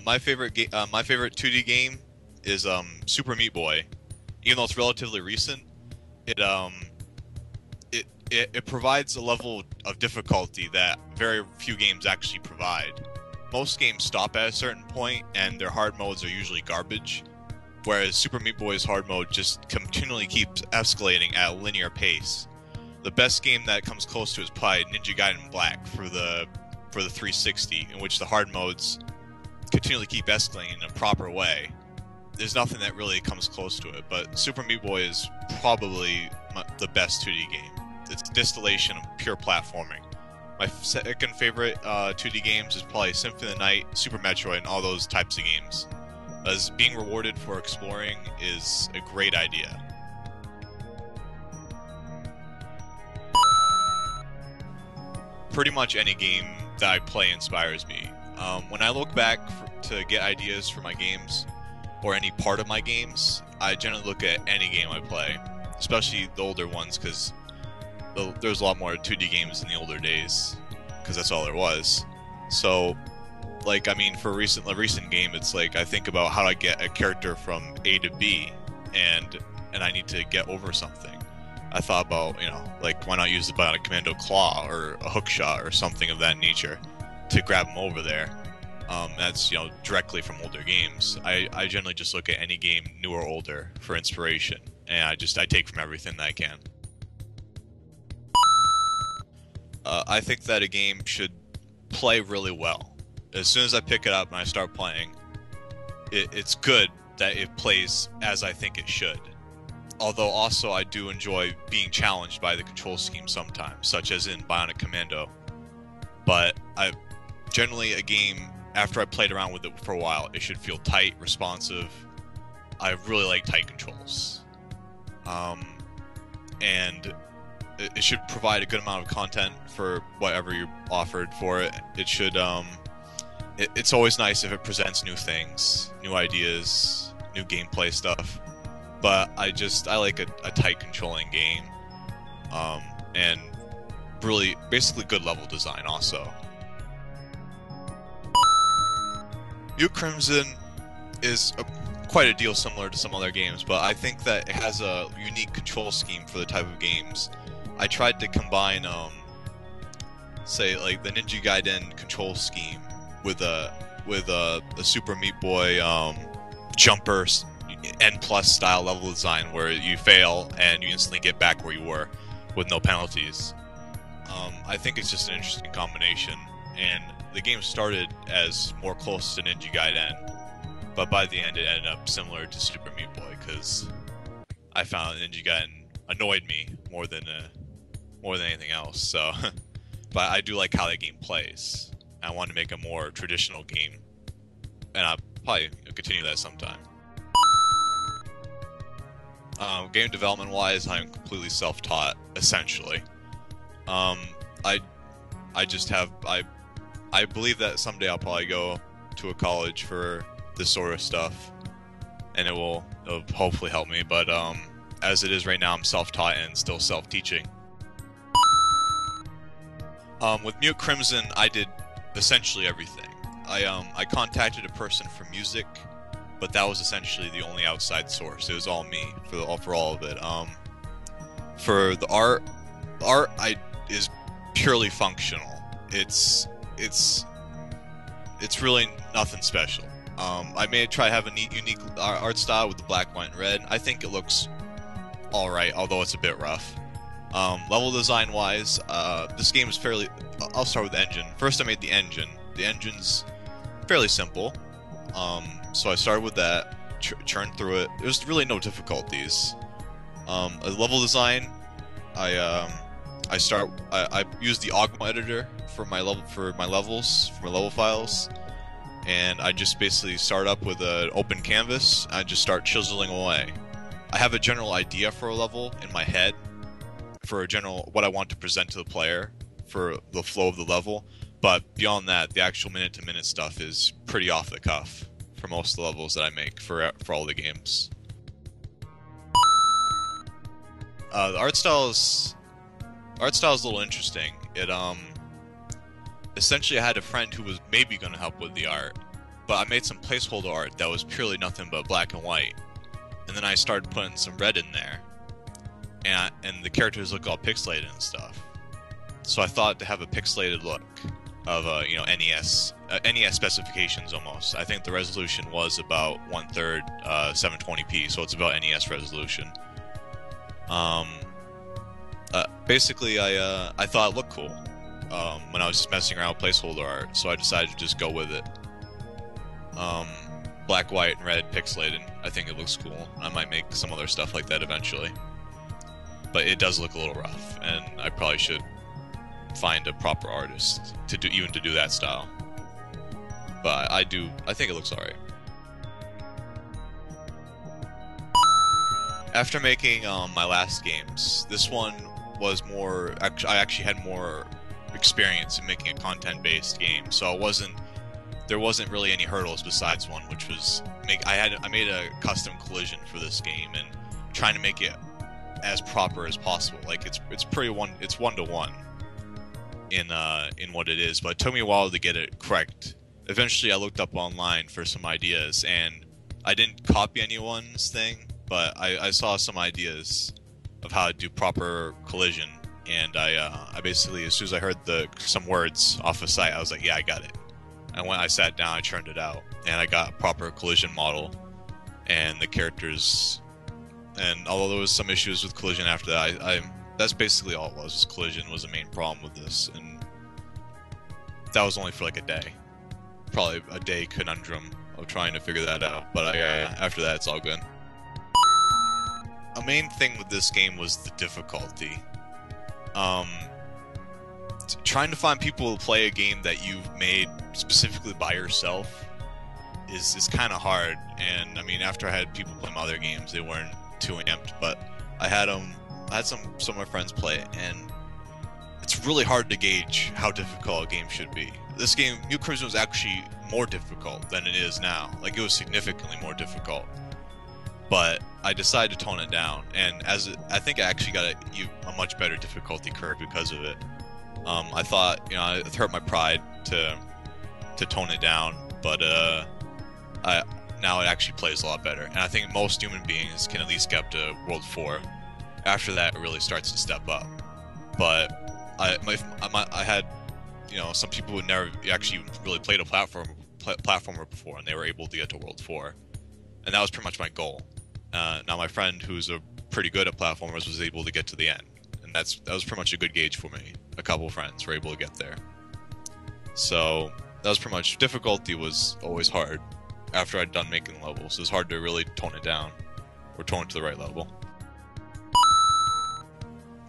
My favorite 2D game is Super Meat Boy. Even though it's relatively recent, it it provides a level of difficulty that very few games actually provide. Most games stop at a certain point, and their hard modes are usually garbage. Whereas Super Meat Boy's hard mode just continually keeps escalating at a linear pace. The best game that comes close to it is probably Ninja Gaiden Black for the 360, in which the hard modes continually keep escalating in a proper way. There's nothing that really comes close to it, but Super Meat Boy is probably the best 2D game. It's a distillation of pure platforming. My second favorite 2D games is probably Symphony of the Night, Super Metroid, and all those types of games. As being rewarded for exploring is a great idea. Pretty much any game that I play inspires me. When I look back to get ideas for my games, or any part of my games, I generally look at any game I play, especially the older ones, because there's a lot more 2D games in the older days, because that's all there was. So, like, I mean, for a recent game, it's like I think about how do I get a character from A to B, and I need to get over something. I thought about, like, why not use the Bionic Commando claw or a hook shot or something of that nature to grab him over there. That's, directly from older games. I generally just look at any game, new or older, for inspiration, and I take from everything that I can. I think that a game should play really well. As soon as I pick it up and I start playing, it's good that it plays as I think it should. Although also I do enjoy being challenged by the control scheme sometimes, such as in Bionic Commando. But generally a game, after I played around with it for a while, it should feel tight, responsive. I really like tight controls. And it should provide a good amount of content for whatever you're offered for it. It should, it's always nice if it presents new things, new ideas, new gameplay stuff. But I like a tight controlling game. And really, basically good level design also. Mute Crimson is quite a deal similar to some other games, but I think that it has a unique control scheme for the type of games. I tried to combine, say, like the Ninja Gaiden control scheme with a Super Meat Boy jumper N+ style level design where you fail and you instantly get back where you were with no penalties. I think it's just an interesting combination, and the game started as more close to Ninja Gaiden, but by the end it ended up similar to Super Meat Boy because I found Ninja Gaiden annoyed me more than anything else. So, but I do like how the game plays. I want to make a more traditional game, and I'll probably continue that sometime. Game development wise, I'm completely self-taught essentially. I believe that someday I'll probably go to a college for this sort of stuff, and it'll hopefully help me. But as it is right now, I'm self-taught and still self-teaching. With Mute Crimson, I did essentially everything. I contacted a person for music, but that was essentially the only outside source. It was all me for all of it. For the art is purely functional. It's really nothing special. I may try to have a unique art style with the black, white, and red. I think it looks alright, although it's a bit rough. Level design wise, this game is fairly... I'll start with the engine. First I made the engine. The engine's fairly simple. So I started with that, churned through it. There's really no difficulties. Level design, I use the Ogma editor for my level files, and I just basically start up with an open canvas. I just start chiseling away. I have a general idea for a level in my head, for what I want to present to the player for the flow of the level. But beyond that, the actual minute-to-minute stuff is pretty off the cuff for most of the levels that I make for all the games. The art style is a little interesting. Essentially I had a friend who was maybe going to help with the art, but I made some placeholder art that was purely nothing but black and white, and then I started putting some red in there, and the characters look all pixelated and stuff. So I thought to have a pixelated look of NES specifications almost. I think the resolution was about 1/3 720p, so it's about NES resolution. Basically, I thought it looked cool when I was just messing around with placeholder art, so I decided to just go with it. Black, white, and red pixelated. I think it looks cool. I might make some other stuff like that eventually, but it does look a little rough, and I probably should find a proper artist to do that style. But I think it looks alright. After making my last games, this one was more. I actually had more experience in making a content-based game, so there wasn't really any hurdles besides one, which was I made a custom collision for this game and trying to make it as proper as possible. Like it's one to one in what it is, but it took me a while to get it correct. Eventually, I looked up online for some ideas, and I didn't copy anyone's thing, but I saw some ideas of how to do proper collision, and I basically, as soon as I heard some words off a site, I was like, yeah, I got it. And when I sat down, I churned it out, and I got a proper collision model, and the characters. And although there was some issues with collision after that, that's basically all it was. Collision was the main problem with this, and that was only for like a day. Probably a day conundrum of trying to figure that out, but after that, it's all good. A main thing with this game was the difficulty. Trying to find people to play a game that you've made specifically by yourself is kind of hard. And I mean, after I had people play my other games, they weren't too amped, but I had some of my friends play it, and it's really hard to gauge how difficult a game should be. This game, New Crimson, was actually more difficult than it is now. Like, it was significantly more difficult. But I decided to tone it down, and I think I actually got a much better difficulty curve because of it. I thought, it hurt my pride to tone it down, but now it actually plays a lot better. And I think most human beings can at least get up to World 4. After that, it really starts to step up. But I had, some people who never actually really played a platformer before, and they were able to get to World 4. And that was pretty much my goal. Now my friend, who's pretty good at platformers, was able to get to the end. And that was pretty much a good gauge for me. A couple of friends were able to get there. So that was pretty much, difficulty was always hard after I'd done making levels. It was hard to really tone it down, or tone it to the right level.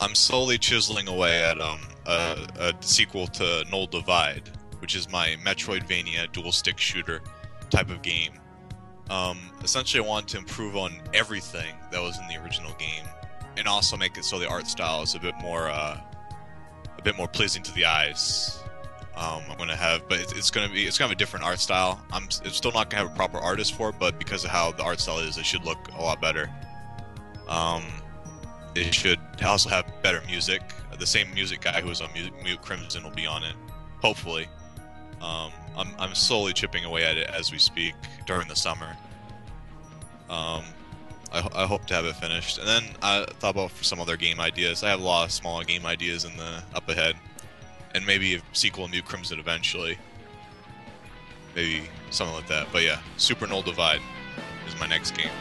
I'm slowly chiseling away at a sequel to Null Divide, which is my Metroidvania dual-stick shooter type of game. Essentially, I wanted to improve on everything that was in the original game, and also make it so the art style is a bit more pleasing to the eyes. I'm gonna have, but it's gonna have a different art style. It's still not gonna have a proper artist for it, but because of how the art style is, it should look a lot better. It should also have better music. The same music guy who was on Mute Crimson will be on it, hopefully. I'm slowly chipping away at it as we speak during the summer. I hope to have it finished. And then I thought about some other game ideas. I have a lot of smaller game ideas in the up ahead. And maybe a sequel to New Crimson eventually. Maybe something like that. But yeah, Super Null Divide is my next game.